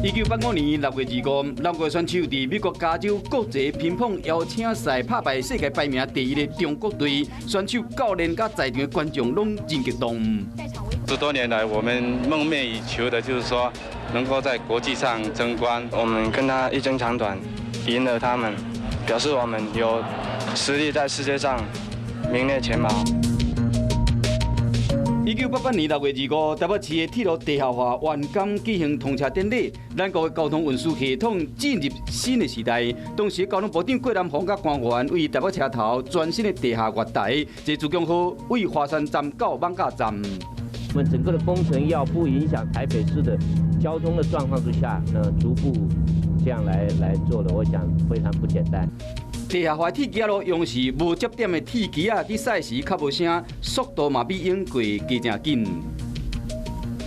1985年6月25日，南国选手伫美国加州国际乒乓邀请赛拍败世界排名第1的中国队，选手、教练甲在场的观众拢真激动。10多年来，我们梦寐以求的就是说，能够在国际上争冠。我们跟他一争长短，赢了他们，表示我们有实力在世界上名列前茅。1988年6月25日，台北市的铁路地下化完工举行通车典礼。咱国的交通运输系统进入新的时代。当时交通部长郭南宏甲官员为台北车头全新的地下月台，即自强号为华山站到艋舺站。我们整个的工程要不影响台北市的交通的状况之下，逐步这样来做的，我想非常不简单。地下化铁机路用是无接点的铁机去赛时较无声，速度嘛比用过加正紧。